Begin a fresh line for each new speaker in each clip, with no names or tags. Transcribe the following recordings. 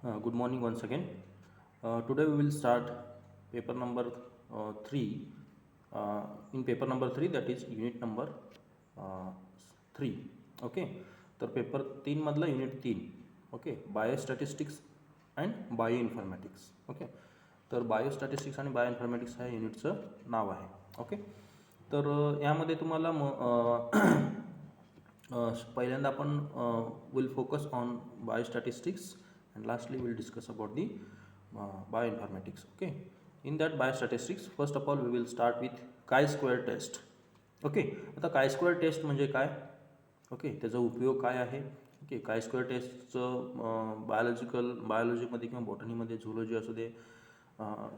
Good morning once again. Today we will start paper number 3. In paper number 3, that is unit number 3. Okay. तर paper 3 मधला unit 3. Okay, biostatistics and bioinformatics. Okay, तर biostatistics आणि बायोइन्फॉर्मॅटिक्स ह्या युनिटचं नाव आहे. Okay, तर यामध्ये तुम्हाला पहिल्यांदा आपण will focus on biostatistics and lastly we'll discuss about the bioinformatics. Okay, in that biostatistics, first of all we will start with chi-square test. Okay, आता chi-square टेस्ट म्हणजे काय, ओके, त्याचा उपयोग काय आहे. ओके, chi-square टेस्टचं बायोलॉजीमध्ये किंवा बॉटनीमध्ये, झुलॉजी असू दे,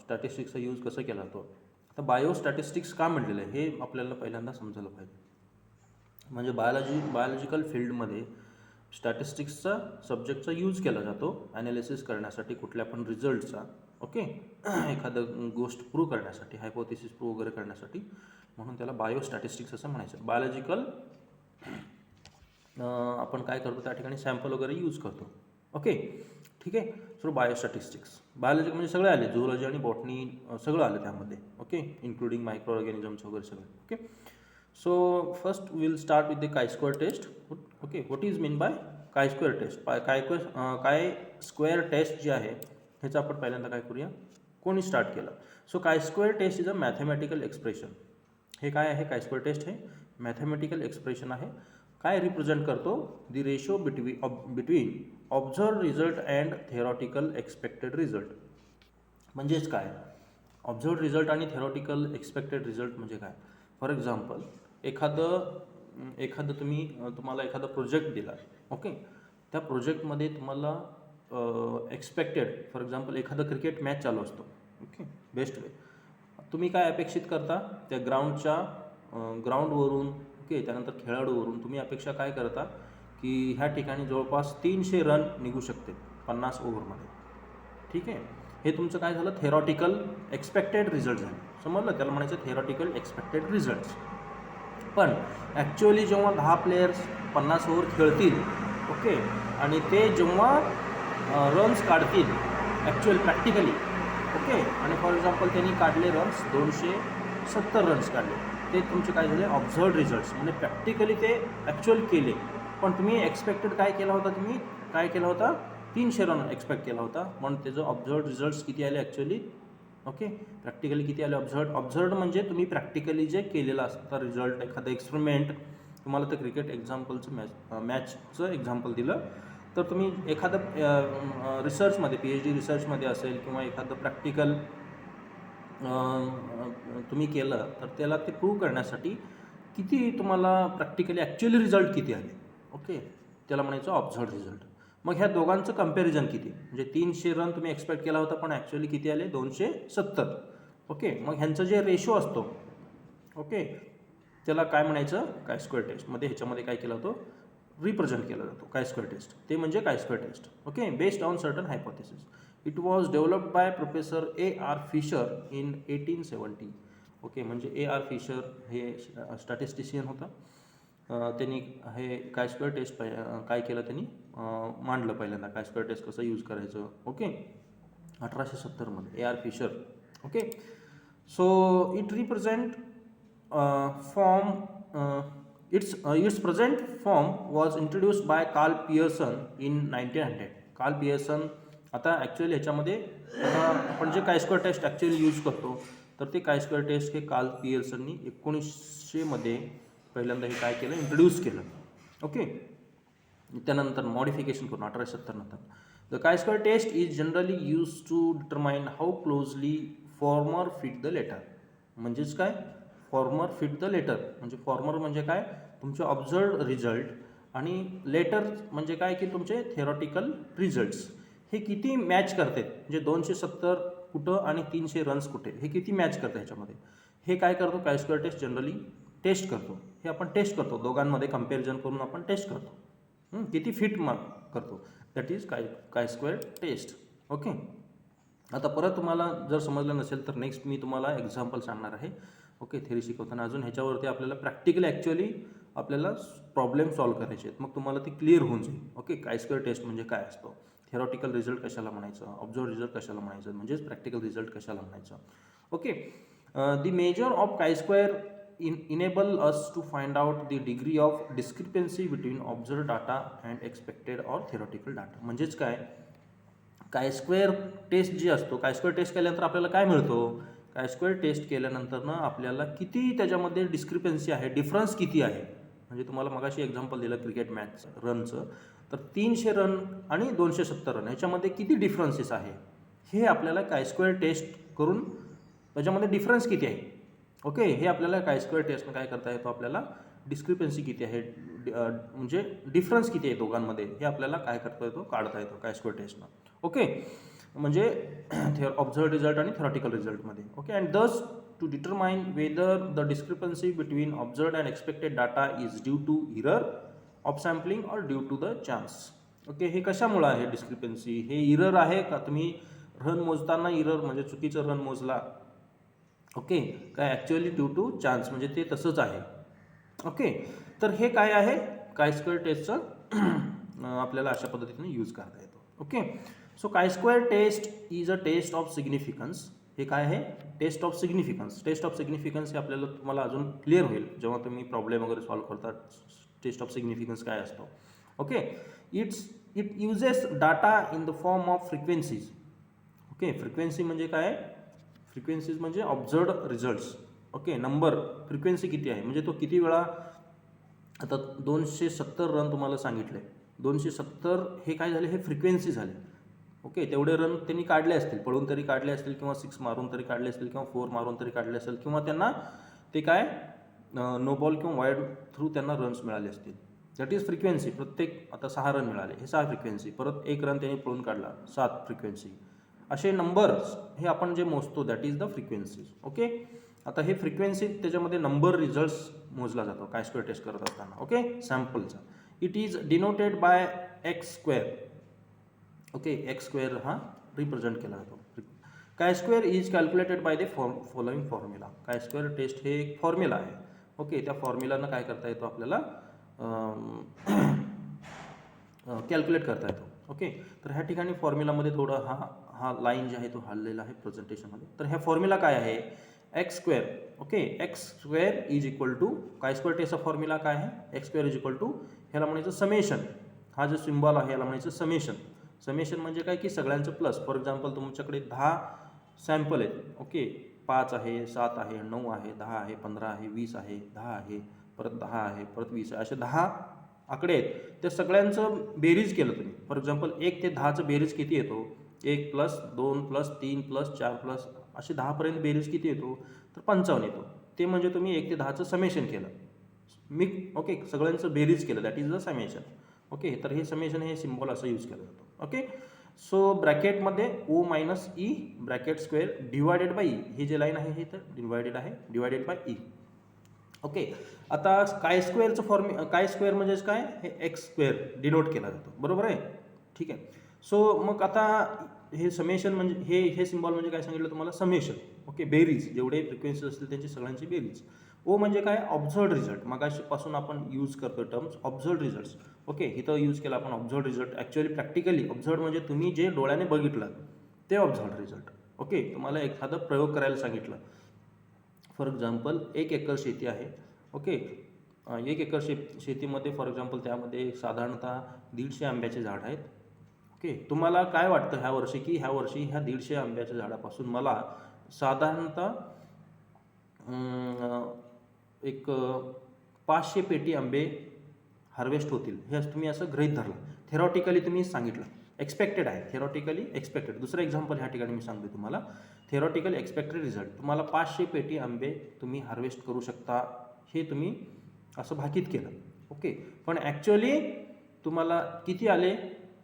स्टॅटिस्टिक्सचा use कसं केला जातो. आता बायोस्टॅटिस्टिक्स का म्हटलेलं आहे हे आपल्याला पहिल्यांदा समजायला पाहिजे. म्हणजे बायोलॉजिकल फील्डमध्ये स्टॅटिस्टिक्सचा सब्जेक्टचा यूज केला जातो ॲनालिसिस करण्यासाठी कुठल्या पण रिझल्टचा. ओके, एखादं गोष्ट प्रूव्ह करण्यासाठी, हायपोथेसिस प्रूव्ह वगैरे करण्यासाठी, म्हणून त्याला बायोस्टॅटिस्टिक्स असं म्हणायचं. बायोलॉजिकल आपण काय करतो त्या ठिकाणी सॅम्पल वगैरे यूज करतो. ओके, ठीक आहे. सो बायोस्टॅटिस्टिक्स, बायोलॉजी म्हणजे सगळे आले, झुलॉजी आणि बॉटनी सगळं आलं त्यामध्ये. ओके, इन्क्लुडिंग मायक्रो ऑर्गॅनिझम्स वगैरे सगळे. Okay, so first we will start with the chi-square test. Okay, what is mean by chi-square test? chi-square test जी आहे ह्याचं आपण पहिल्यांदा काय करूया, कोणी स्टार्ट केलं. So chi-square test is a mathematical expression. हे काय आहे, chi-square टेस्ट हे मॅथमॅटिकल एक्सप्रेशन आहे. काय रिप्रेझेंट करतो, the ratio between observe result and theoretical expected result. म्हणजेच काय, ऑब्झर्व रिझल्ट आणि थेरॉटिकल एक्सपेक्टेड रिझल्ट म्हणजे काय. फॉर एक्झाम्पल, एखादं तुम्हाला एखादा प्रोजेक्ट दिला. ओके, त्या प्रोजेक्टमध्ये तुम्हाला एक्सपेक्टेड, फॉर एक्झाम्पल एखादं क्रिकेट मॅच चालू असतो. ओके, बेस्ट वे तुम्ही काय अपेक्षित करता, त्या ग्राउंडवरून, ओके, त्यानंतर खेळाडूवरून तुम्ही अपेक्षा काय करता की ह्या ठिकाणी जवळपास 300 रन निघू शकते 50 ओव्हरमध्ये. ठीक आहे, हे तुमचं काय झालं, थेरॉटिकल एक्सपेक्टेड रिझल्ट झाले. समजलं, त्याला म्हणायचं थेरॉटिकल एक्सपेक्टेड रिझल्ट्स. पण ॲक्च्युअली जेव्हा 10 प्लेयर्स 50 ओव्हर खेळतील, ओके, आणि ते जेव्हा रन्स काढतील ॲक्च्युअल प्रॅक्टिकली, ओके, आणि फॉर एक्झाम्पल त्यांनी काढले रन्स 270 रन्स काढले, ते तुमचे काय झाले, ऑब्झर्व रिझल्ट्स. म्हणजे प्रॅक्टिकली ते ॲक्च्युअल केले, पण तुम्ही एक्सपेक्टेड काय केला होता, तुम्ही काय केला होता, 300 रन एक्सपेक्ट केला होता, म्हणून त्याचं ऑब्झर्व रिझल्ट्स किती आले ॲक्च्युअली. ओके, प्रॅक्टिकली किती आले, ऑब्झर्व म्हणजे तुम्ही प्रॅक्टिकली जे केलेलं असतं रिझल्ट. एखादं एक्सपेरिमेंट, तुम्हाला तर क्रिकेट एक्झाम्पलचं मॅचचं एक्झाम्पल दिलं, तर तुम्ही एखादं रिसर्चमध्ये, PhD रिसर्चमध्ये असेल किंवा एखादं प्रॅक्टिकल तुम्ही केलं, तर त्याला ते प्रूव्ह करण्यासाठी किती तुम्हाला प्रॅक्टिकली ॲक्च्युअली रिझल्ट किती आले. ओके, त्याला म्हणायचं ऑब्झर्व रिझल्ट. मग ह्या दोघांचं कम्पॅरिझन किती, म्हणजे 300 रन तुम्ही एक्सपेक्ट केला होता, पण ॲक्च्युअली किती आले, 270. ओके, मग ह्यांचं जे रेशो असतो, ओके, त्याला काय म्हणायचं, chi-square टेस्ट. मध्ये ह्याच्यामध्ये काय केलं होतं, रिप्रेझेंट केला जातो chi-square टेस्ट. ते म्हणजे chi-square test. Okay, based on certain hypothesis. It was developed by professor A.R. Fisher in 1870. Okay, म्हणजे A.R. फिशर हे स्टॅटिस्टिशियन होता. त्यांनी हे chi-square टेस्ट काय केलं, त्यांनी मांडलं पहिल्यांदा, chi-square टेस्ट कसं यूज करायचं. ओके, 1870 मध्ये A.R. Fisher. Okay, so it represent form its present form was introduced by Carl Pearson in 1900. Carl Pearson. आता ॲक्च्युअली ह्याच्यामध्ये आता आपण जे chi-square टेस्ट ॲक्च्युअली यूज करतो, तर ते chi-square टेस्ट हे कार्ल पियर्सननी 1900 मध्ये पहिल्यांदा हे काय केलं, इंट्रोड्यूस केलं. ओके, त्यानंतर मॉडिफिकेशन करून 1870 नंतर. The chi-square test is generally use to determine how closely former fit the latter. म्हणजेच काय, फॉर्मर फिट द लेटर म्हणजे फॉर्मर म्हणजे काय, तुमचे ऑब्झर्व रिझल्ट, आणि लेटर म्हणजे काय की तुमचे थेरॉटिकल रिझल्ट्स हे किती मॅच करते. म्हणजे 270 कुठं आणि 300 रन्स कुठे, हे किती मॅच करतं ह्याच्यामध्ये, हे काय करतो chi-square टेस्ट जनरली टेस्ट करतो. हे आपण टेस्ट करतो, दोघांमध्ये कम्पॅरिझन करून आपण टेस्ट करतो, किती फिट करतो. That is chi-square test. Okay, आता परत तुम्हाला जर समजलं नसेल तर नेक्स्ट मी तुम्हाला एक्झाम्पल सांगणार आहे. ओके, थेरी शिकवताना अजून ह्याच्यावरती आपल्याला प्रॅक्टिकली ॲक्च्युअली आपल्याला प्रॉब्लेम सॉल्व्ह करायचे आहेत, मग तुम्हाला ती क्लिअर होऊन जाईल. ओके, chi-square टेस्ट म्हणजे काय असतो. थेरॉटिकल रिझल्ट कशाला म्हणायचं, ऑब्झर्व रिझल्ट कशाला म्हणायचं, म्हणजेच प्रॅक्टिकल रिझल्ट कशाला म्हणायचं. Okay, the measure of chi square enable us to find out the degree of discrepancy between observed data and expected or theoretical data. म्हणजेच काय, काय स्क्वेअर टेस्ट जी असतो, काय स्क्वेअर टेस्ट केल्यानंतर आपल्याला काय मिळतो, काय स्क्वेअर टेस्ट केल्यानंतर ना आपल्याला किती त्याच्यामध्ये डिस्क्रिपन्सी आहे, डिफरन्स किती आहे. म्हणजे तुम्हाला मगाशी एक्झाम्पल दिलं क्रिकेट मॅच रनचं, तर 300 रन आणि 270 रन ह्याच्यामध्ये किती डिफरन्सेस आहे हे आपल्याला काय स्क्वेअर टेस्ट करून त्याच्यामध्ये डिफरन्स किती आहे. ओके, हे आपल्याला काय स्क्वेअर टेस्टनं काय करता येतो, आपल्याला डिस्क्रिपन्सी किती आहे, म्हणजे डिफरन्स किती आहे दोघांमध्ये हे आपल्याला काय करता येतो, काढता येतो काय स्क्वेअर टेस्टनं. ओके, म्हणजे ऑब्झर्व रिझल्ट आणि थेरॉटिकल रिझल्टमध्ये. Okay, and thus to determine whether the discrepancy between observed and expected data is due to error of sampling or due to the chance. Okay, हे कशामुळं आहे discrepancy, हे error आहे का, तुम्ही रन मोजताना इरर म्हणजे चुकीचं रन मोजला. ओके, काय ॲक्च्युअली ड्यू टू चान्स म्हणजे ते तसंच आहे. ओके, तर हे काय आहे, काय स्क्वेअर टेस्टचं आपल्याला अशा पद्धतीने यूज करता येतो. Okay, so chi square test is a test of significance. हे काय आहे, test of significance. Test of significance हे आपल्याला तुम्हाला अजून क्लिअर होईल जेव्हा तुम्ही प्रॉब्लेम वगैरे सॉल्व्ह करता. टेस्ट ऑफ सिग्निफिकन्स काय असतो. Okay, it uses data in the form of frequencies. Okay, frequency म्हणजे काय, फ्रिक्वेन्सीज म्हणजे observed results. Okay, number frequency किती आहे म्हणजे तो किती वेळा, आता 270 रन तुम्हाला सांगितले, 270 हे काय झाले, हे फ्रिक्वेन्सी झाले. ओके, तेवढे रन त्यांनी काढले असतील, पळून तरी काढले असतील किंवा 6 मारून तरी काढले असतील किंवा 4 मारून तरी काढले असेल किंवा त्यांना ते काय नो बॉल किंवा वाईड थ्रू त्यांना रन्स मिळाले असतील. That is frequency. प्रत्येक आता 6 रन मिळाले, हे 6 फ्रिक्वेन्सी. परत 1 रन त्यांनी पळून काढला, 7 फ्रिक्वेन्सी. असे नंबर्स हे आपण जे मोजतो that is the frequencies. Okay, आता हे फ्रिक्वेन्सी त्याच्यामध्ये नंबर रिझल्ट्स मोजला जातो काय स्क्वेअर टेस्ट करत असताना. ओके, सॅम्पलचा. It is denoted by X square. Okay, X square हा रिप्रेझेंट केला जातो. Chi square is calculated by the following formula. Chi square test हे एक फॉर्म्युला आहे. ओके, त्या फॉर्म्युलानं काय करता येतो आपल्याला, कॅल्क्युलेट करता येतो. ओके, तर ह्या ठिकाणी फॉर्म्युलामध्ये थोडं हा लाईन जे आहे तो हल्लेला आहे प्रेझेंटेशनमध्ये. तर ह्या फॉर्म्युला काय आहे, X square. Okay, X square is equal to, chi square टेस्टचा फॉर्म्युला काय आहे, X square is equal to, ह्याला म्हणायचं समेशन. हा जो सिम्बॉल आहे याला म्हणायचं समेशन. समेशन म्हणजे काय की सगळ्यांचं प्लस. फॉर एक्झाम्पल तुमच्याकडे 10 सॅम्पल आहेत. ओके, 5 आहे, 7 आहे, 9 आहे, 10 आहे, 15 आहे, 20 आहे, 10 आहे, परत 10 आहे, परत 20 आहे, असे 10 आकडे आहेत. त्या सगळ्यांचं बेरीज केलं तुम्ही. फॉर एक्झाम्पल 1 ते 10चं बेरीज किती येतो, 1 प्लस 2 प्लस 3 प्लस 4 प्लस असे 10पर्यंत बेरीज किती येतो, तर 55 येतो. ते म्हणजे तुम्ही 1 ते 10चं समेशन केलं. ओके, सगळ्यांचं बेरीज केलं, that is the summation. Okay, तर हे समेशन हे सिम्बॉल असं यूज केलं जातं. ओके, सो ब्रॅकेटमध्ये O minus E bracket square divided by E. हे जे लाईन आहे हे तर डिवायडेड आहे, डिवायडेड बाय ई. ओके, आता काय स्क्वेअरचं काय स्क्वेअर म्हणजेच काय, हे एक्स स्क्वेअर डिनोट केला जातो. बरोबर आहे, ठीक आहे. सो मग आता हे समेशन म्हणजे हे सिम्बॉल म्हणजे काय सांगितलं तुम्हाला, समेशन. ओके, बेरीज, जेवढे फ्रिक्वेन्सीज असतील त्यांची सगळ्यांची बेरीज. ओ म्हणजे काय, ऑब्झर्वड रिझल्ट. मगाशीपासून आपण यूज करतो टर्म्स ऑब्झर्वड रिझल्ट्स. ओके, इथं यूज केला आपण observed result. Actually practically observed म्हणजे तुम्ही जे डोळ्याने बघितलं ते ऑब्झर्वड रिझल्ट. ओके, तुम्हाला एखादा प्रयोग करायला सांगितलं. फॉर एक्झाम्पल 1 एकर शेती आहे. ओके, 1 एकर शेतीमध्ये फॉर एक्झाम्पल त्यामध्ये साधारणतः 150 आंब्याचे झाड आहेत. ओके, तुम्हाला काय वाटतं ह्या वर्षी की ह्या 150 आंब्याच्या झाडापासून मला साधारणतः एक 500 पेटी आंबे हार्वेस्ट होतील, हे तुम्ही असं गृहीत धरलं. थेरॉटिकली तुम्ही सांगितलं, एक्सपेक्टेड आहे, थेरॉटिकली एक्सपेक्टेड. दुसरं एक्झाम्पल ह्या ठिकाणी मी सांगतो तुम्हाला, थेरॉटिकल एक्सपेक्टेड रिझल्ट. तुम्हाला 500 पेटी आंबे तुम्ही हार्वेस्ट करू शकता, हे तुम्ही असं भाकीत केलं. ओके, पण ॲक्च्युअली तुम्हाला किती आले,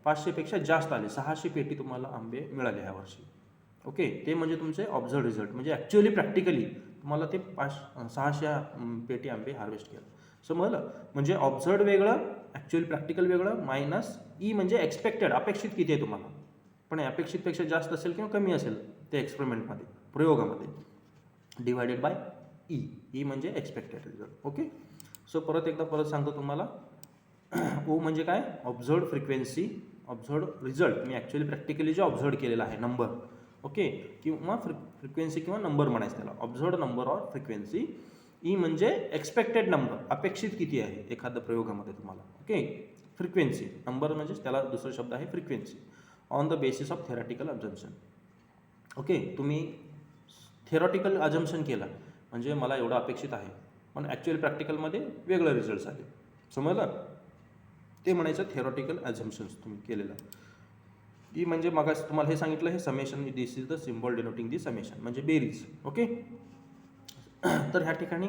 500पेक्षा जास्त आले, 600 पेटी तुम्हाला आंबे मिळाले ह्या वर्षी. ओके, ते म्हणजे तुमचे ऑब्झर्व रिझल्ट. म्हणजे ॲक्च्युअली प्रॅक्टिकली तुम्हाला ते 600 पेटी आंबे हार्वेस्ट केलं. समजलं, म्हणजे ऑब्झर्व वेगळं, ॲक्च्युअली प्रॅक्टिकल वेगळं, मायनस ई म्हणजे एक्सपेक्टेड, अपेक्षित किती आहे तुम्हाला. पण अपेक्षितपेक्षा जास्त असेल किंवा कमी असेल ते एक्सपेरिमेंटमध्ये, प्रयोगामध्ये, डिवायडेड बाय ई. ई म्हणजे एक्सपेक्टेड रिझल्ट. ओके, सो परत सांगतो तुम्हाला, ओ म्हणजे काय, ऑब्झर्व फ्रिक्वेन्सी. ऑब्झर्ड रिझल्ट मी ॲक्च्युली प्रॅक्टिकली जे ऑब्झर्व केलेलं आहे नंबर, ओके, किंवा फ्रिक्वेन्सी किंवा नंबर म्हणायचं त्याला, ऑब्झर्ड नंबर ऑर फ्रिक्वेन्सी. ई म्हणजे एक्सपेक्टेड नंबर, अपेक्षित किती आहे एखाद्या प्रयोगामध्ये तुम्हाला, ओके. फ्रिक्वेन्सी, नंबर म्हणजे त्याला दुसरा शब्द आहे frequency, on the basis of theoretical assumption. Okay, तुम्ही थेरॉटिकल अजम्पशन केला म्हणजे मला एवढं अपेक्षित आहे, पण ॲक्च्युअल प्रॅक्टिकलमध्ये वेगळं रिझल्ट आले, समजलं, ते म्हणायचं थेरॉटिकल अजम्पशन्स तुम्ही केलेलं. ई म्हणजे मग तुम्हाला हे सांगितलं, हे summation, this is the symbol denoting the summation, म्हणजे बेरीज, ओके. तर ह्या ठिकाणी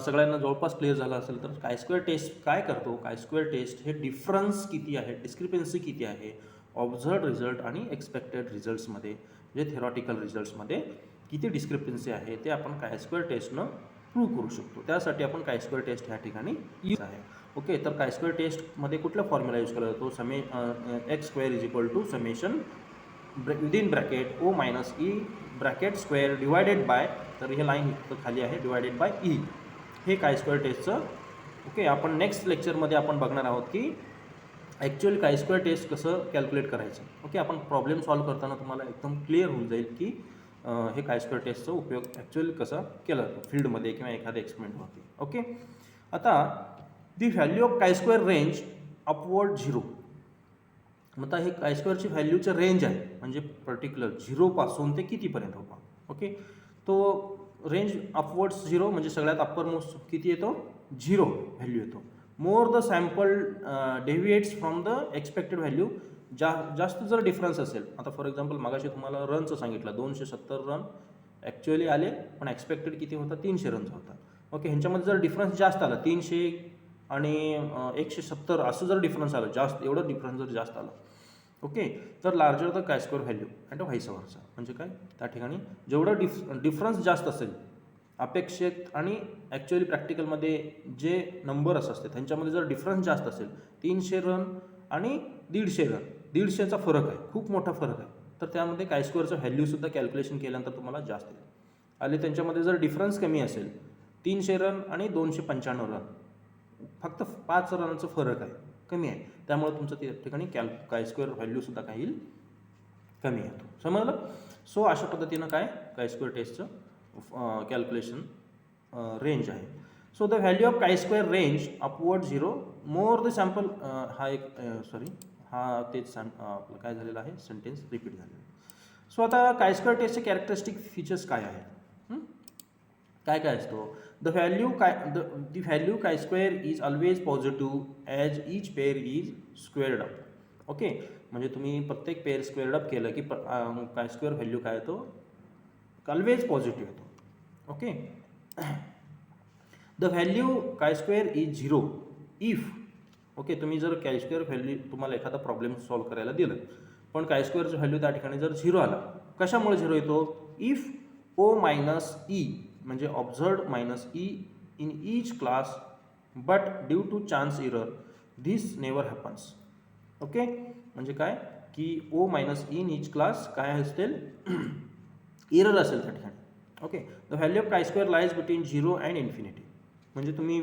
सगळ्यांना जवळपास क्लिअर झालं असेल. तर काय स्क्वेअर टेस्ट काय करतो, काय स्क्वेअर टेस्ट हे डिफरन्स किती आहे, डिस्क्रिपन्सी किती आहे ऑब्झर्ड रिझल्ट आणि एक्सपेक्टेड रिझल्ट्समध्ये, जे थेरॉटिकल रिझल्ट्समध्ये किती डिस्क्रिपन्सी आहे ते आपण काय स्क्वेअर टेस्टनं प्रूव्ह करू शकतो. त्यासाठी आपण काय स्क्वेअर टेस्ट ह्या ठिकाणी यूज आहे, ओके. तर काय स्क्वेअर टेस्टमध्ये कुठला फॉर्म्युला यूज केला जातो, X square is equal to summation within bracket O minus E bracket square divided by, तर हे लाईन खाली आहे, डिवायडेड बाय ई, हे काय स्क्वेअर टेस्टचं, ओके. आपण नेक्स्ट लेक्चरमध्ये आपण बघणार आहोत की ॲक्च्युअली काय स्क्वेअर टेस्ट कसं कॅल्क्युलेट करायचं, ओके. आपण प्रॉब्लेम सॉल्व्ह करताना तुम्हाला एकदम क्लिअर होऊन जाईल की हे काय स्क्वेअर टेस्टचा उपयोग ॲक्च्युअली कसा केला जातो फील्डमध्ये किंवा एखाद्या एक्सपेरिमेंटवरती, ओके. आता the value of chi square range upward 0. मग आता हे काय स्क्वेअरची व्हॅल्यूचं रेंज आहे, म्हणजे पर्टिक्युलर 0 ते कितीपर्यंत होता, ओके. तो रेंज अपवर्ड्स 0 म्हणजे सगळ्यात अप्पर मोस्ट किती येतो, 0 व्हॅल्यू येतो. More the sample deviates from the expected value, जास्त जर डिफरन्स असेल, आता फॉर एक्झाम्पल मागाशी तुम्हाला रनचं सांगितलं 270 रन ॲक्च्युअली आले, पण एक्सपेक्टेड किती होता, 300 रनचा होता, ओके. ह्यांच्यामध्ये जर डिफरन्स जास्त आला, 300 आणि 170 असं जर डिफरन्स आलं, जास्त एवढं डिफरन्स जर जास्त आला, ओके, तर लार्जर द काय स्क्वेअर व्हॅल्यू अँड व्हाईस वर्सा, म्हणजे काय त्या ठिकाणी जेवढं डिफरन्स जास्त असेल अपेक्षित आणि ॲक्च्युअली प्रॅक्टिकलमध्ये जे नंबर्स असते त्यांच्यामध्ये जर डिफरन्स जास्त असेल, 300 रन आणि 150 रन, 150चा फरक आहे, खूप मोठा फरक आहे, तर त्यामध्ये काय स्क्वेअरचं व्हॅल्यूसुद्धा कॅल्क्युलेशन केल्यानंतर तुम्हाला जास्त येईल. आणि त्यांच्यामध्ये जर डिफरन्स कमी असेल, 300 रन आणि 295 रन, फक्त 5 रनाचं फरक आहे, कमी आहे, त्यामुळे तुमचं त्या ठिकाणी काय स्क्वेअर व्हॅल्यूसुद्धा काही कमी येतो, समजलं. सो अशा पद्धतीनं काय स्क्वेअर टेस्टचं कॅल्क्युलेशन रेंज आहे. So the value of chi square range upward 0 more the sample, हा एक हा तेच आपलं काय झालेलं आहे, सेंटेन्स रिपीट झालेलं आहे. सो आता काय स्क्वेअर टेस्टचे कॅरेक्टरिस्टिक फीचर्स काय आहेत, काय असतो, द व्हॅल्यू काय square is always positive as each pair is squared up, okay. म्हणजे तुम्ही प्रत्येक पेअर स्क्वेअर्ड अप केलं की काय स्क्वेअर व्हॅल्यू काय येतो, ऑलवेज पॉझिटिव्ह येतो, ओके. द व्हॅल्यू काय स्क्वेअर इज 0 इफ, ओके. तुम्ही जर काय स्क्वेअर व्हॅल्यू, तुम्हाला एखादा प्रॉब्लेम सॉल्व्ह करायला दिलं, पण काय स्क्वेअरचं व्हॅल्यू त्या ठिकाणी जर 0 आला, कशामुळे 0 येतो, इफ ओ मायनस ई म्हणजे observed minus E in each class but due to chance error this never happens, okay. म्हणजे काय की O minus E in each class काय असेल, इरर असेल त्या ठिकाणी, okay. The value of chi square lies between 0 and infinity, म्हणजे तुम्ही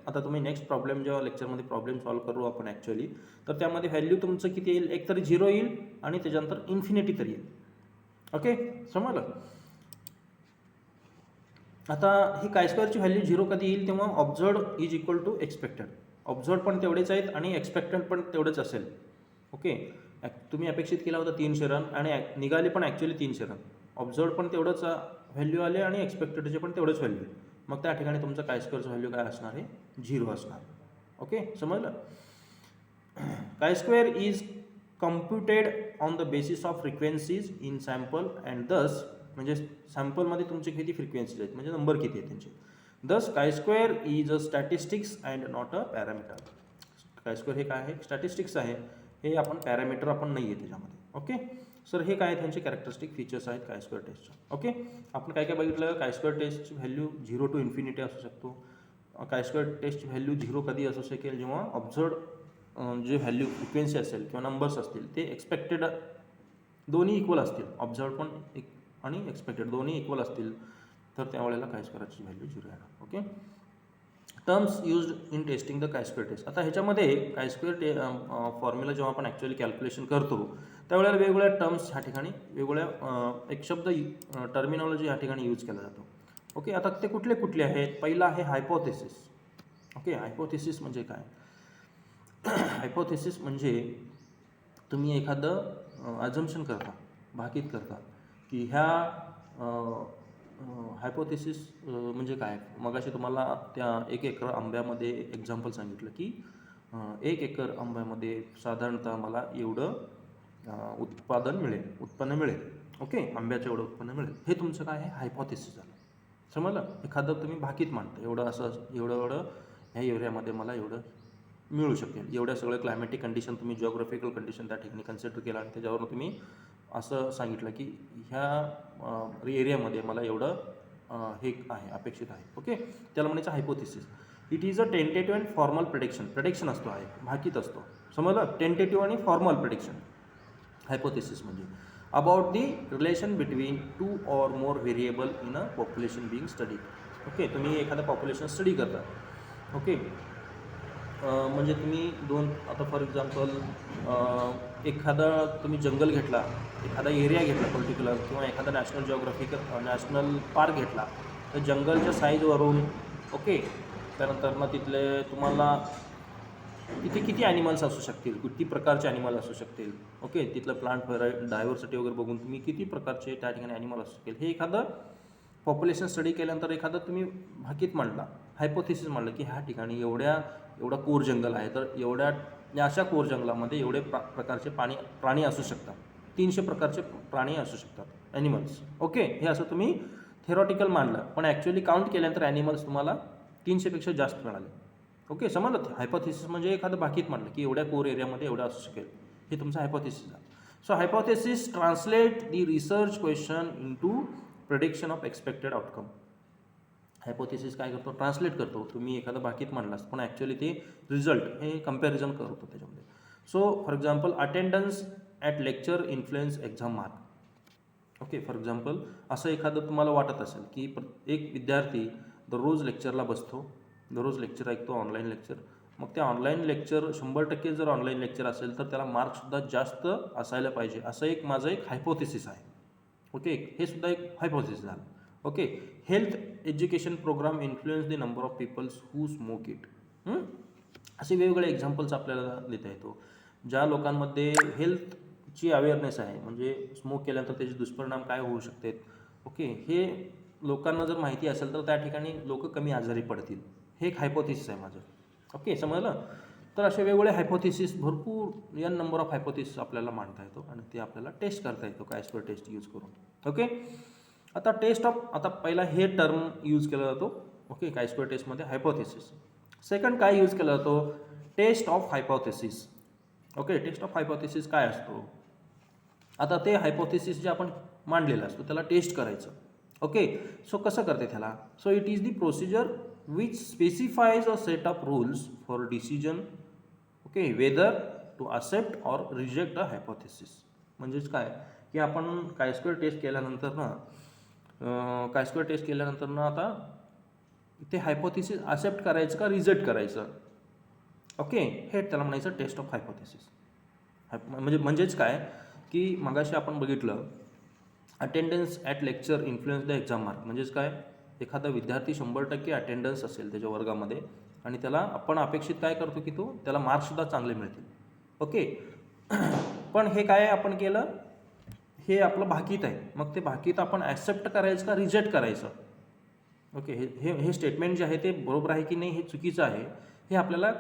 आता तुम्ही नेक्स्ट प्रॉब्लेम जेव्हा लेक्चरमध्ये प्रॉब्लेम सॉल्व्ह करू आपण ॲक्च्युअली, तर त्यामध्ये व्हॅल्यू तुमचं किती येईल, एक तरी 0 येईल आणि त्याच्यानंतर इन्फिनिटी तरी येईल, ओके, समजलं. आता ही काय स्क्वेअरची व्हॅल्यू 0 कधी येईल, तेव्हा observed is equal to expected, observed पण तेवढेच आहेत आणि एक्सपेक्टेड पण तेवढंच असेल, ओके. तुम्ही अपेक्षित केला होता 300 रन आणि निघाले पण ॲक्च्युअली 300 रन, ऑब्झर्ड पण तेवढंच व्हॅल्यू आले आणि एक्सपेक्टेडचे पण तेवढंच व्हॅल्यू, मग त्या ठिकाणी तुमचं काय स्क्वेअरचं व्हॅल्यू काय असणार आहे, 0 असणार, ओके, समजलं. Chi square is computed on the basis of frequencies in sample and thus, म्हणजे सॅम्पलमध्ये तुमचे किती फ्रिक्वेन्सीज आहेत, म्हणजे नंबर किती आहेत त्यांचे. दस काय square is a statistics and not a parameter. काय स्क्वेअर हे काय आहे, स्टॅटिस्टिक्स आहे, हे आपण पॅरामीटर आपण नाही आहे त्याच्यामध्ये, ओके. सर हे काय त्यांचे कॅरेक्टरिस्टिक फीचर्स आहेत काय स्क्वेअर टेस्टचे, ओके. आपण काय बघितलं, काय स्क्वेअर टेस्टची व्हॅल्यू 0 टू इन्फिनिटी असू शकतो. काय स्क्वेअर टेस्टची व्हॅल्यू 0 कधी असू शकेल, जेव्हा ऑब्झर्ड जे व्हॅल्यू फ्रिक्वेन्सी असेल किंवा नंबर्स असतील ते एक्सपेक्टेड दोन्ही इक्वल असतील, ऑब्झर्ड पण आणि एक्सपेक्टेड दोन्ही इक्वल असतील, तर त्यावेळेला काय स्क्वेअरची व्हॅल्यू 0 येणार, okay. Terms used in testing the काय स्क्वेअर टेस्ट. आता ह्याच्यामध्ये काय स्क्वेअर फॉर्म्युला जेव्हा आपण ॲक्च्युअली कॅल्क्युलेशन करतो त्यावेळेला वेगवेगळ्या टर्म्स ह्या ठिकाणी वेगवेगळ्या एक शब्द टर्मिनॉलॉजी ह्या ठिकाणी यूज केला जातो. ओके, आता ते कुठले कुठले आहेत? पहिला आहे हायपोथेसिस. ओके, हायपोथेसिस म्हणजे काय? हायपोथेसिस म्हणजे तुम्ही एखादं अजम्पशन करता, भाकीत करता की ह्या हायपोथेसिस म्हणजे काय? मगाशी तुम्हाला त्या 1 एकर आंब्यामध्ये एक्झाम्पल सांगितलं की 1 एकर आंब्यामध्ये साधारणतः मला एवढं उत्पन्न मिळेल. ओके, आंब्याचं एवढं उत्पन्न मिळेल. हे तुमचं काय आहे? हायपोथेसिस झालं. समजलं? एखादं तुम्ही भाकीत मांडता, एवढं असं एवढं ह्या एरियामध्ये मला एवढं मिळू शकेल. एवढ्या सगळ्या क्लायमॅटिक कंडिशन तुम्ही जिओग्राफिकल कंडिशन त्या ठिकाणी कन्सिडर केला आणि त्याच्यावरून तुम्ही असं सांगितलं की ह्या एरियामध्ये मला एवढं हे आहे, अपेक्षित आहे. ओके, त्याला म्हणायचं hypothesis. It is a tentative and formal prediction असतो, आहे भाकीत असतो. समजलं? टेंटेटिव्ह आणि फॉर्मल प्रेडिक्शन हायपोथेसिस म्हणजे about the relation between 2 or more variable in a population being study. Okay, तुम्ही एखादं पॉप्युलेशन स्टडी करता. ओके, म्हणजे तुम्ही आता फॉर एक्झाम्पल एखादा तुम्ही जंगल घेतला, एखादा एरिया घेतला पर्टिक्युलर, किंवा एखादा नॅशनल पार्क घेतला, तर जंगलच्या साईजवरून ओके, त्यानंतर मग तिथले तुम्हाला किती ॲनिमल्स असू शकतील, किती प्रकारचे ॲनिमल असू शकतील. ओके, तिथलं प्लांट डायव्हर्सिटी वगैरे बघून तुम्ही किती प्रकारचे त्या ठिकाणी ॲनिमल असू शकेल हे एखादं पॉप्युलेशन स्टडी केल्यानंतर एखादं तुम्ही भाकीत मांडला, हायपोथेसिस मांडलं की ह्या ठिकाणी एवढा कोर जंगल आहे, तर अशा कोर जंगलामध्ये एवढे प्रकारचे प्राणी असू शकतात, 300 प्रकारचे प्राणी असू शकतात, ॲनिमल्स. ओके, हे असं तुम्ही थेरॉटिकल मांडलं, पण ॲक्च्युअली काउंट केल्यानंतर ॲनिमल्स तुम्हाला 300पेक्षा जास्त मिळाले. ओके, समजलं? हायपोथेसिस म्हणजे एखादं भाकीत म्हटलं की एवढ्या कोर एरियामध्ये एवढं असू शकेल, हे तुमचं हायपोथेसिस आहे. So hypothesis translate the research question into prediction of expected outcome. Hypothesis काय करतो? ट्रान्सलेट करतो. तुम्ही एखादं भाकीत मांडलास, पण ॲक्च्युअली ते रिझल्ट हे कम्पॅरिझन करतो त्याच्यामध्ये. So for example attendance at lecture influence exam mark. Okay, for example असं एखादं तुम्हाला वाटत असेल की एक विद्यार्थी दररोज लेक्चरला बसतो, दररोज लेक्चर ऐकतो, ऑनलाईन लेक्चर. मग त्या ऑनलाईन लेक्चर 100% जर ऑनलाईन लेक्चर असेल तर त्याला मार्क्ससुद्धा जास्त असायला पाहिजे, असं माझं एक हायपोथेसिस आहे. ओके, हे सुद्धा एक हायपोथेसिस झालं. Okay, health education program influence the number of peoples who smoke it. असे वेगवेगळे एक्झाम्पल्स आपल्याला देता येतो. ज्या लोकांमध्ये हेल्थची अवेअरनेस आहे, म्हणजे स्मोक केल्यानंतर त्याचे दुष्परिणाम काय होऊ शकतात, ओके, हे लोकांना जर माहिती असेल तर त्या ठिकाणी लोक कमी आजारी पडतील. हे एक हायपोथेसिस आहे माझं. ओके, समजलं? तर असे वेगवेगळे हायपोथेसिस, भरपूर n नंबर ऑफ हायपोथेसिस आपल्याला मांडता येतो आणि ते आपल्याला टेस्ट करता येतो काय स्क्वेअर टेस्ट यूज करून. ओके, आता पहिला हे टर्म यूज केला जातो. ओके, काय स्क्वेअर टेस्टमध्ये हायपोथेसिस. सेकंड काय यूज केला जातो? Test of hypothesis. Okay, test of hypothesis काय असतो? आता ते हायपोथेसिस जे आपण मांडलेलं असतो त्याला टेस्ट करायचं. ओके, सो कसं करते त्याला? So it is the procedure which specifies a set of rules for decision, okay, whether to accept or reject a hypothesis. म्हणजेच काय की आपण काय स्क्वेअर टेस्ट केल्यानंतर ना आता ते हायपोथेसिस ॲक्सेप्ट करायचं का रिजेक्ट करायचं. ओके, हे त्याला म्हणायचं टेस्ट ऑफ हायपोथेसिस. म्हणजेच काय की मगाशी आपण बघितलं attendance at lecture influence the exam mark. म्हणजेच काय, एखादा विद्यार्थी 100% अटेंडन्स असेल त्याच्या वर्गामध्ये आणि त्याला आपण अपेक्षित काय करतो की त्याला मार्क्ससुद्धा चांगले मिळतील. ओके, पण हे काय आपण केलं, हे आपलं भाकीत आहे. मग ते भाकीत आपण ॲक्सेप्ट करायचं का रिजेक्ट करायचं. ओके, हे स्टेटमेंट जे आहे ते बरोबर आहे की नाही, हे चुकीचं आहे, हे आपल्याला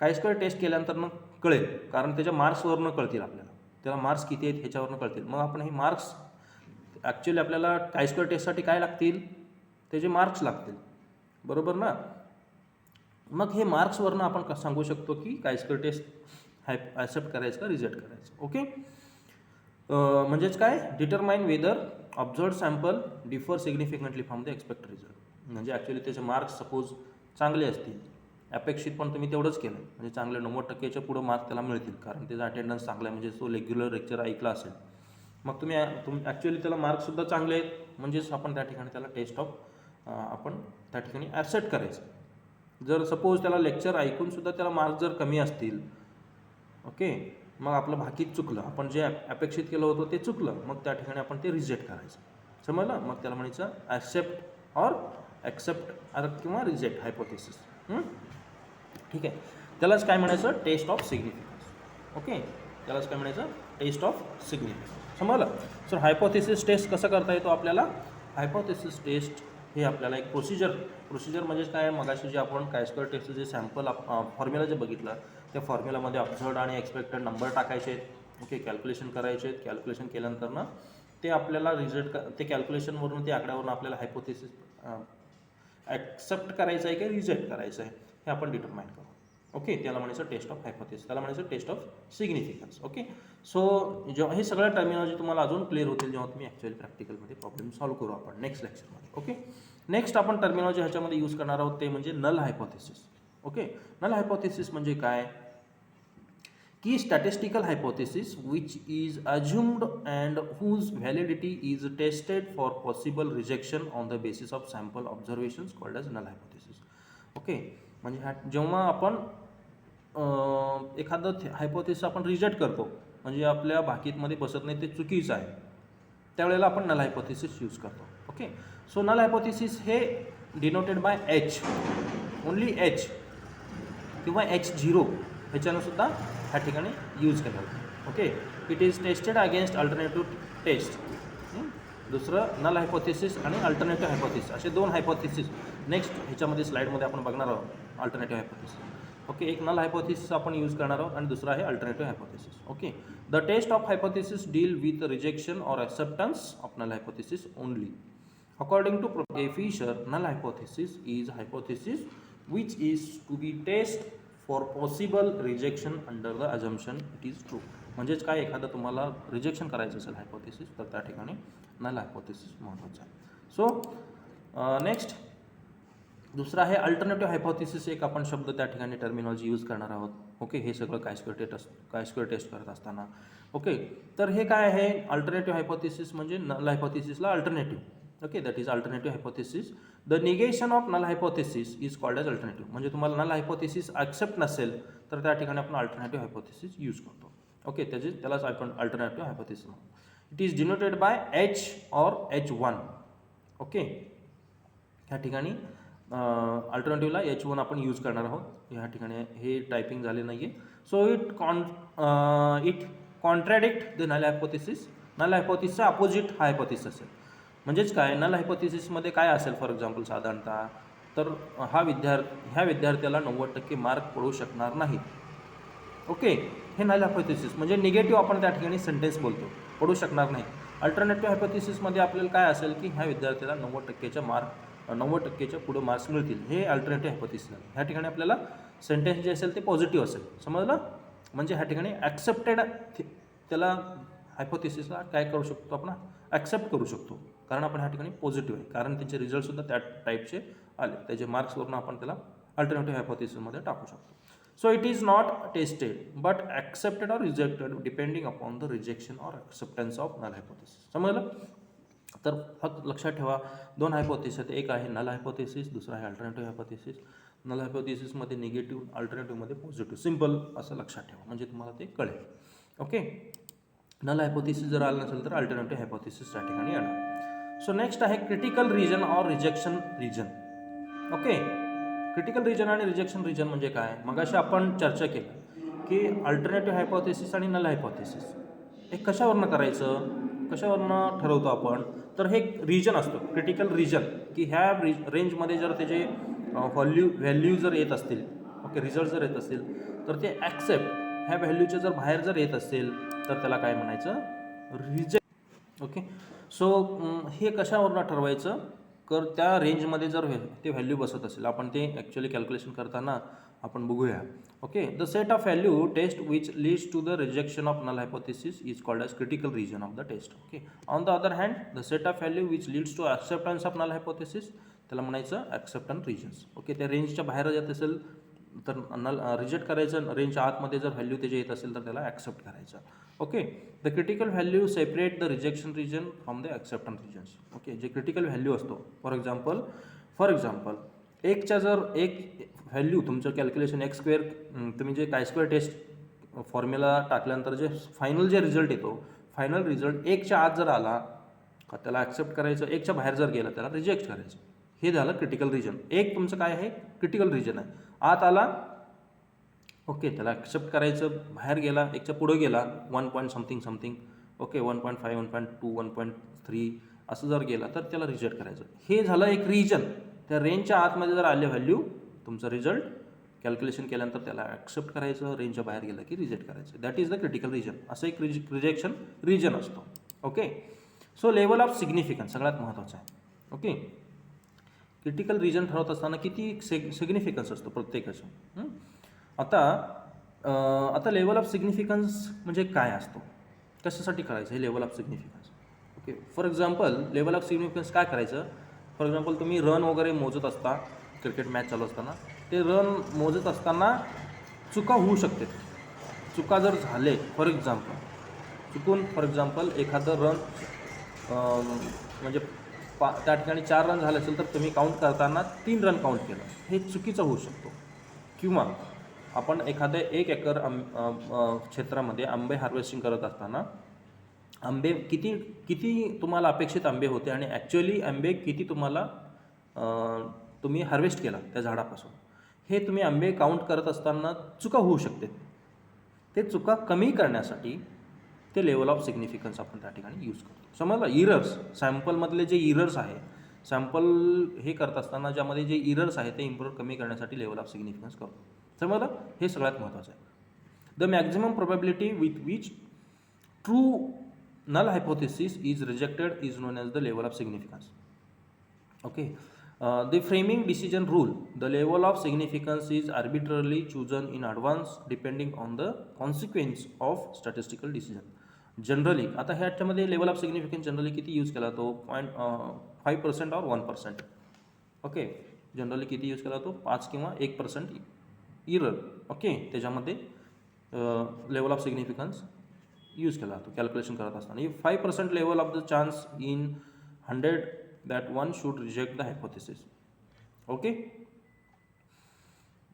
काय स्क्वेअर टेस्ट केल्यानंतर मग कळेल. कारण त्याच्या मार्क्सवरनं कळतील आपल्याला, त्याला मार्क्स किती आहेत ह्याच्यावरनं कळतील. मग आपण हे मार्क्स ॲक्च्युली आपल्याला काय स्क्वेअर टेस्टसाठी काय लागतील, त्याचे मार्क्स लागतील, बरोबर ना. मग हे मार्क्सवरनं आपण सांगू शकतो की काय स्क्वेअर टेस्ट ॲक्सेप्ट करायचं का रिजेक्ट करायचं. ओके, म्हणजेच काय, determine whether observed sample differ significantly from the expected result. म्हणजे ॲक्च्युली त्याचे मार्क्स सपोज चांगले असतील, अपेक्षित पण तुम्ही तेवढंच केलं, म्हणजे चांगले 90%च्या पुढं मार्क्स त्याला मिळतील कारण त्याचा अटेंडन्स चांगला आहे, म्हणजे तो रेग्युलर लेक्चर ऐकला असेल. मग तुम्ही ॲक्च्युली त्याला मार्क्ससुद्धा चांगले आहेत, म्हणजेच आपण त्या ठिकाणी त्याला टेस्ट ऑफ आपण त्या ठिकाणी ॲक्सेप्ट करायचं. जर सपोज त्याला लेक्चर ऐकून सुद्धा त्याला मार्क्स जर कमी असतील, ओके, मग आपलं बाकीच चुकलं, आपण जे अपेक्षित केलं होतं ते चुकलं, मग त्या ठिकाणी आपण ते रिजेक्ट करायचं, समजलं. मग त्याला म्हणायचं ॲक्सेप्ट ऑर ॲक्सेप्ट किंवा रिजेक्ट हायपोथेसिस. ठीक आहे, त्यालाच काय म्हणायचं, टेस्ट ऑफ सिग्निफिकन्स. ओके, त्यालाच काय म्हणायचं, टेस्ट ऑफ सिग्निफिकन्स, समजलं. सो हायपोथेसिस टेस्ट कसं करता येतो आपल्याला, हायपोथेसिस टेस्ट हे आपल्याला एक प्रोसिजर म्हणजे काय, मगाशी जे आपण कायस्क्वेअर टेस्टचं जे सॅम्पल फॉर्म्युला जे बघितलं, त्या फॉर्म्युलामध्ये ऑब्झर्व्ड आणि एक्सपेक्टेड नंबर टाकायचे आहेत, ओके, कॅल्क्युलेशन करायचे आहेत. कॅल्क्युलेशन केल्यानंतर ना ते आपल्याला रिझल्ट ते कॅल्क्युलेशनवरून ते आकड्यावरून आपल्याला हायपोथेसिस ॲक्सेप्ट करायचं आहे की रिजेक्ट करायचं आहे हे आपण डिटरमाइन करू. ओके, त्याला म्हणायचं टेस्ट ऑफ हायपोथेसिस, त्याला म्हणायचं test of significance. Okay, so जेव्हा हे सगळ्या टर्मिनॉलॉजी तुम्हाला अजून क्लिअर होतील जेव्हा तुम्ही ॲक्च्युअली प्रॅक्टिकलमध्ये प्रॉब्लेम सॉल्व्ह करू आपण नेक्स्ट लेक्चरमध्ये. ओके, नेक्स्ट आपण टर्मिनॉलॉजी ह्याच्यामध्ये यूज करणार आहोत ते म्हणजे null hypothesis. Okay, null hypothesis म्हणजे काय की statistical hypothesis which is assumed and whose validity is tested for possible rejection on the basis of sample observations called as null hypothesis. Okay, म्हणजे जेव्हा आपण एखादं हायपोथेसिस आपण रिजेक्ट करतो, म्हणजे आपल्या भाकीतमध्ये बसत नाही, ते चुकीचं आहे, त्यावेळेला आपण नल हायपोथेसिस यूज करतो. ओके, सो नल हायपोथेसिस हे denoted by H, only H किंवा H0 ह्याच्यानं सुद्धा ह्या ठिकाणी यूज केलं जातं. Okay, it is tested against alternative test. दुसरं नल हायपोथेसिस आणि अल्टरनेटिव्ह हायपोथेसिस असे दोन हायपोथेसिस नेक्स्ट ह्याच्यामध्ये स्लाईडमध्ये आपण बघणार आहोत. अल्टरनेटिव्ह हायपोथेसिस, ओके, एक नल हायपोथेसिस आपण यूज करणार आहोत आणि दुसरा आहे alternative hypothesis. Okay, the test of hypothesis deal with rejection or acceptance of null hypothesis only. According to A Fisher, null hypothesis is hypothesis which is to be test for possible rejection under the assumption it is true. म्हणजेच काय, एखादं तुम्हाला rejection करायचं असेल hypothesis तर त्या ठिकाणी null hypothesis महत्त्वाचं आहे. सो नेक्स्ट दुसरा आहे अल्टरनेटिव्ह हायपोथेसिस. एक आपण शब्द त्या ठिकाणी टर्मिनॉलॉजी यूज करणार आहोत. ओके, हे सगळं कायस्क्वेअर टेस्ट करत असताना. ओके, तर हे काय आहे, अल्टरनेटिव्ह हायपोथेसिस म्हणजे नल हायपोथेसिसला alternative. Okay, that is alternative hypothesis. The negation of null hypothesis is called as alternative. म्हणजे तुम्हाला नल हायपोथेसिस ॲक्सेप्ट नसेल तर त्या ठिकाणी आपण अल्टरनेटिव्ह हायपोथेसिस यूज करतो. ओके, त्यालाच आपण अल्टरनेटिव्ह हायपोथेसिस म्हणतो. It is denoted bye H or H1. Okay, ह्या ठिकाणी अल्टरनेटिव्हला H1 आपण यूज करणार आहोत. ह्या ठिकाणी हे टायपिंग झाले नाही आहे. So it contradict the null hypothesis. Null हायपोथेसिसचा अपोजिट हा हायपोथेसिस असेल. म्हणजेच काय, नल हायपोथेसिसमध्ये काय असेल फॉर एक्झाम्पल साधारणतः, तर ह्या विद्यार्थ्याला 90% मार्क पडू शकणार नाहीत. ओके, हे नल हायपोथेसिस म्हणजे निगेटिव्ह आपण त्या ठिकाणी सेंटेन्स बोलतो, पडू शकणार नाही. अल्टरनेटिव्ह हायपोथेसिसमध्ये आपल्याला काय असेल की ह्या विद्यार्थ्याला 90%च्या पुढे मार्क्स मिळतील. हे अल्टरनेटिव्ह हायपोथेसिस आहे. ह्या ठिकाणी आपल्याला सेंटेन्स जे असेल ते पॉझिटिव्ह असेल, समजलं. म्हणजे ह्या ठिकाणी ॲक्सेप्टेड, त्याला हायपोथेसिसला काय करू शकतो आपण, ॲक्सेप्ट करू शकतो, कारण आपण ह्या ठिकाणी पॉझिटिव्ह आहे, कारण त्याचे रिझल्टसुद्धा त्या टाईपचे आले, त्याचे मार्क्सवरून आपण त्याला अल्टरनेटिव्ह हायपोथेसिसमध्ये टाकू शकतो. So it is not tested but accepted or rejected depending upon the rejection or acceptance of null hypothesis. समजलं. तर फक्त लक्षात ठेवा, दोन हायपोथेसिस आहेत. एक आहे नल हायपोथेसिस, दुसरा आहे अल्टरनेटिव्ह हायपोथेसिस. नल हायपोथेसिसमध्ये निगेटिव्ह, अल्टरनेटिव्हमध्ये पॉझिटिव्ह. सिम्पल असं लक्षात ठेवा म्हणजे तुम्हाला ते कळेल. ओके, नल हायपोथेसिस जर आलं नसेल तर अल्टरनेटिव्ह हायपोथेसिस त्या ठिकाणी येणार. सो नेक्स्ट आहे critical region or rejection region. Okay, critical region आणि रिजेक्शन रिजन म्हणजे काय, मगाशी आपण चर्चा केली की अल्टरनेटिव्ह हायपोथेसिस आणि नल हायपोथेसिस हे कशावरनं करायचं, कशावरनं ठरवतो आपण, तर हे रिजन असतो, क्रिटिकल रिजन, की ह्या रेंजमध्ये जर त्याचे व्हॅल्यू जर येत असतील, ओके, रिझल्ट जर येत असतील तर ते ॲक्सेप्ट, ह्या व्हॅल्यूच्या जर बाहेर जर येत असेल तर त्याला काय म्हणायचं, रिजेक्ट. ओके, सो हे कशावरनं ठरवायचं, तर त्या रेंजमध्ये जर ते व्हॅल्यू बसत असेल, आपण ते ॲक्च्युअली कॅल्क्युलेशन करताना आपण बघूया. Okay, the set of value test which leads to the rejection of null hypothesis is called as critical region of the test. Okay, on the other hand the set of value which leads to acceptance of null hypothesis त्याला म्हणायचं acceptance regions. Okay, त्या रेंजच्या बाहेर येत असेल तर reject करायचं, रेंजच्या आतमध्ये जर व्हॅल्यू त्याचे येत असेल तर त्याला ॲक्सेप्ट करायचं. Okay, the critical value separate the rejection region from the acceptance regions. Okay, जे क्रिटिकल व्हॅल्यू असतो, फॉर एक्झाम्पल एकच्या जर एक व्हॅल्यू तुमचं कॅल्क्युलेशन एक्स स्क्वेअर तुम्ही जे काय स्क्वेअर टेस्ट फॉर्म्युला टाकल्यानंतर जे फायनल जे रिझल्ट येतो, फायनल रिझल्ट एकच्या आत जर आला का त्याला ॲक्सेप्ट करायचं, एकच्या बाहेर जर गेला त्याला रिजेक्ट करायचं. हे झालं क्रिटिकल रिजन. एक तुमचं काय आहे, क्रिटिकल रिजन आहे. आत आला ओके त्याला ॲक्सेप्ट करायचं, बाहेर गेला एकच्या पुढे गेला 1 पॉईंट समथिंग ओके 1.5 1.2 1.3 असं जर गेला तर त्याला रिजेक्ट करायचं. हे झालं एक रिजन. त्या रेंजच्या आतमध्ये जर आले व्हॅल्यू तुमचं रिझल्ट कॅल्क्युलेशन केल्यानंतर त्याला ॲक्सेप्ट करायचं, रेंजच्या बाहेर गेलं की रिजेक्ट करायचं. That is the critical region. असं एक रिजेक्शन रिजन असतो. Okay. So level of significance सगळ्यात महत्त्वाचं आहे. ओके. क्रिटिकल रिजन ठरवत असताना किती सिग्निफिकन्स असतो प्रत्येकाचं. आता लेवल ऑफ सिग्निफिकन्स म्हणजे काय असतो, कशासाठी करायचं हे level of significance. Okay. For example level of significance काय करायचं, फॉर एक्झाम्पल तुम्ही रन वगैरे मोजत असता, क्रिकेट मॅच चालू असताना ते रन मोजत असताना चुका होऊ शकते. चुका जर झाले फॉर एक्झाम्पल एखादं रन म्हणजे त्या ठिकाणी 4 रन झाले असेल तर तुम्ही काउंट करताना 3 रन काउंट केलं, हे चुकीचं होऊ शकतो. किंवा आपण एखाद्या 1 एकर क्षेत्रामध्ये आंबे हार्वेस्टिंग करत असताना आंबे किती तुम्हाला अपेक्षित आंबे होते आणि ॲक्च्युअली आंबे किती तुम्ही हार्वेस्ट केला त्या झाडापासून, हे तुम्ही आंबे काउंट करत असताना चुका होऊ शकते. ते चुका कमी करण्यासाठी ते लेवल ऑफ सिग्निफिकन्स आपण त्या ठिकाणी यूज करतो. समजलं. इरर्स, सॅम्पलमधले जे इरर्स आहे, सॅम्पल हे करत असताना ज्यामध्ये जे इरर्स आहे ते इम्प्रूव्ह कमी करण्यासाठी लेवल ऑफ सिग्निफिकन्स करतो. समजलं. हे सगळ्यात महत्त्वाचं आहे. The maximum probability with which true null hypothesis is rejected is known as the level of significance. Okay. The framing decision rule, the level of significance is arbitrarily chosen in advance depending on the consequence of statistical decision. Generally आता ह्याच्यामध्ये level of significance generally किती use केला तो 0.5% और 1%. Okay. Generally किती use केला तो 5 किंवा 1% इरर. ओके. त्याच्यामध्ये लेवल ऑफ सिग्निफिकन्स यूज केला जातो कॅल्क्युलेशन करत असताना. 5% level of the chance in 100 that one should reject the hypothesis. Okay.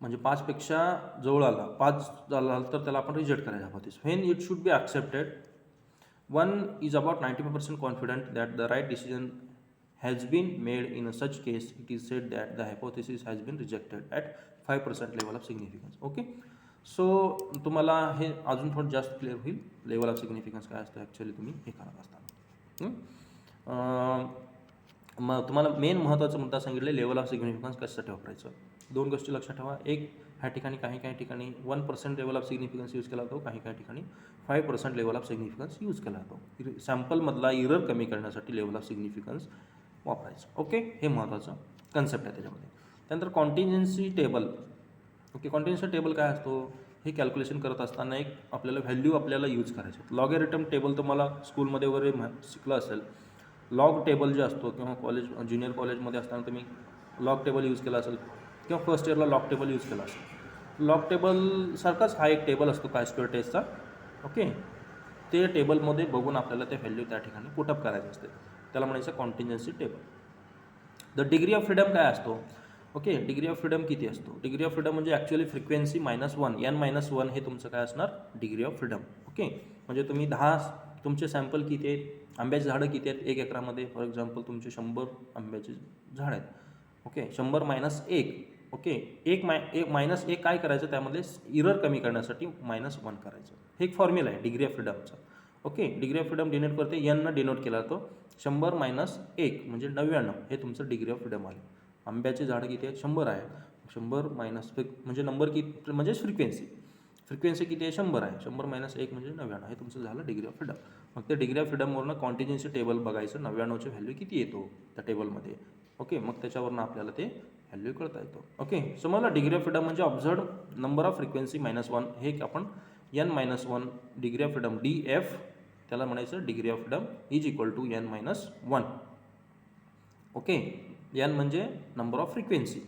म्हणजे 5पेक्षा जवळ आला, 5 झाला तर त्याला आपण रिजेक्ट करायचं hypothesis. When it should be accepted, one is about 95% confident that the right decision has been made. In such case it is said that the hypothesis has been rejected at 5% level of significance. Okay. So तुम्हाला हे अजून थोडं जास्त clear होईल level of significance काय असतं actually तुम्ही हे करत असताना. मग तुम्हाला मेन महत्त्वाचा मुद्दा सांगितले लेवल ऑफ सिग्निफिकन्स कशासाठी वापरायचं. 2 गोष्टी लक्षात ठेवा. एक, ह्या ठिकाणी काही ठिकाणी 1% लेवल ऑफ सिग्निफिकन्स यूज केला जातो, काही ठिकाणी 5% लेवल ऑफ सिग्निफिकन्स यूज केला जातो. सॅम्पलमधला इरर कमी करण्यासाठी लेवल ऑफ सिग्निफिकन्स वापरायचं. ओके. हे महत्त्वाचं कन्सेप्ट आहे त्याच्यामध्ये. त्यानंतर कॉन्टिन्जन्सी टेबल. ओके. कॉन्टिन्युएशन टेबल काय असतो, हे कॅल्क्युलेशन करत असताना एक आपल्याला व्हॅल्यू आपल्याला यूज करायचे. लॉगॅरिथम टेबल तुम्हाला स्कूलमध्ये वगैरे शिकलं असेल. लॉग टेबल जे असतो किंवा ज्युनियर कॉलेजमध्ये असताना तुम्ही लॉग टेबल यूज केला असेल किंवा फर्स्ट इयरला लॉग टेबल यूज केला असेल. लॉग टेबलसारखाच हा एक टेबल असतो काय स्क्वेअर टेस्टचा. ओके. ते टेबलमध्ये बघून आपल्याला ते व्हॅल्यू त्या ठिकाणी पुटअप करायचे असते, त्याला म्हणायचं contingency table. The degree of freedom काय असतो. ओके. डिग्री ऑफ फ्रीडम किती असतो. डिग्री ऑफ फ्रीडम म्हणजे ॲक्च्युअली फ्रिक्वेन्सी -1 n-1 हे तुमचं काय असणार डिग्री ऑफ फ्रीडम. ओके. म्हणजे तुम्ही 10 तुमचे सॅम्पल किती आहेत, आंब्याची झाडं किती आहेत 1 एकरामध्ये. फॉर एक्झाम्पल तुमचे 100 आंब्याचे झाड आहेत. ओके. 100 - 1. ओके. -1 काय करायचं त्यामध्ये इरर कमी करण्यासाठी -1 करायचं. हे एक फॉर्म्युला आहे डिग्री ऑफ फ्रीडमचा. Okay. Degree of freedom denote करते n न डिनोट केला जातो. 100 - 1 म्हणजे 99 हे तुमचं डिग्री ऑफ फ्रीडम आले. आंब्याचे झाडं किती आहेत 100 आहे. 100 म्हणजे नंबर किती म्हणजे फ्रिक्वेन्सी किती आहे 100 आहे. 100 - 1 म्हणजे 99 हे तुमचं झालं डिग्री ऑफ फ्रीडम. मग ते डिग्री ऑफ फ्रीडमवरनं कॉन्टिन्युएन्सी टेबल बघायचं 99ची व्हॅल्यू किती येतो त्या टेबलमध्ये. ओके. मग त्याच्यावरनं आपल्याला ते व्हॅल्यू कळता येतो. ओके. सो मला डिग्री ऑफ फ्रीडम म्हणजे ऑब्झर्व नंबर ऑफ फ्रिक्वेन्सी -1 हे आपण n-1 degree of freedom DF त्याला म्हणायचं degree of freedom is equal to n-1. Okay. n म्हणजे number of frequency,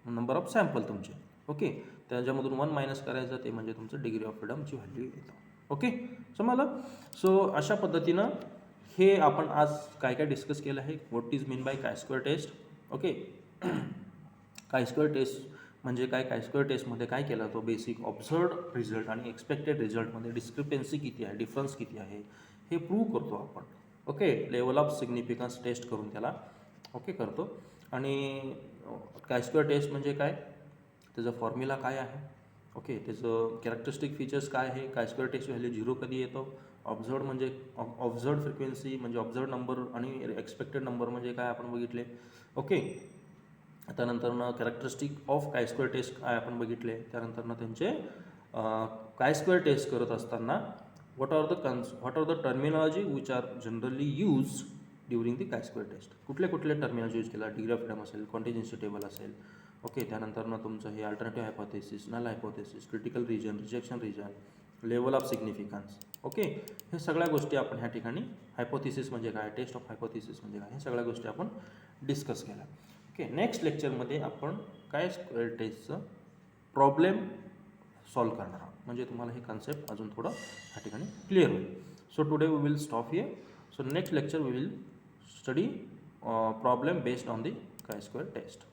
number of sample तुमचे. ओके. त्याच्यामधून 1 मायनस करायचं ते म्हणजे तुमचं डिग्री ऑफ फ्रीडमची व्हॅल्यू येतं. ओके. समजलं. सो अशा पद्धतीनं हे आपण आज काय डिस्कस केलं आहे. What is mean by chi square test. Okay. Chi square test म्हणजे काय स्क्वेअर टेस्टमध्ये काय केलं तो बेसिक ऑब्झर्वड रिझल्ट आणि एक्सपेक्टेड रिझल्टमध्ये डिस्क्रिपन्सी किती आहे, डिफरन्स किती आहे हे प्रूव्ह करतो आपण. Okay, level of significance test करून त्याला करतो. आणि काय स्क्वेअर टेस्ट म्हणजे काय, त्याचा फॉर्म्युला काय आहे, त्याचं कॅरेक्टरिस्टिक फीचर्स काय आहे, काय स्क्वेअर टेस्ट व्हॅल्यू 0 कधी येतो, ऑब्झर्वड म्हणजे ऑब्झर्वड फ्रिक्वेन्सी म्हणजे ऑब्झर्वड नंबर आणि एक्सपेक्टेड नंबर म्हणजे काय आपण बघितले. त्यानंतरनं characteristic of chi square taste काय आपण बघितले. त्यानंतरनं त्यांचे काय स्क्वेअर टेस्ट करत असताना what are the terminology which are generally use during the chi square test. कुठले टर्मिनॉलॉजी यूज केला, डिग्री ऑफ फ्रीडम असेल, कॉन्टिजेन्सी टेबल असेल. त्यानंतरनं तुमचं हे alternative hypothesis, null hypothesis, critical region, rejection region, level of significance. हे सगळ्या गोष्टी आपण ह्या ठिकाणी हायपोथेसिस म्हणजे काय, टेस्ट ऑफ हायपोथेसिस म्हणजे काय, हे सगळ्या गोष्टी आपण डिस्कस केल्या. नेक्स्ट लेक्चरमध्ये आपण काय स्क्वेअर टेस्टचं प्रॉब्लेम सॉल्व करणार आहोत, म्हणजे तुम्हाला हे कन्सेप्ट अजून थोडं ह्या ठिकाणी क्लिअर होईल. So today we will stop here. So next lecture we will study problem based on the chi square taste.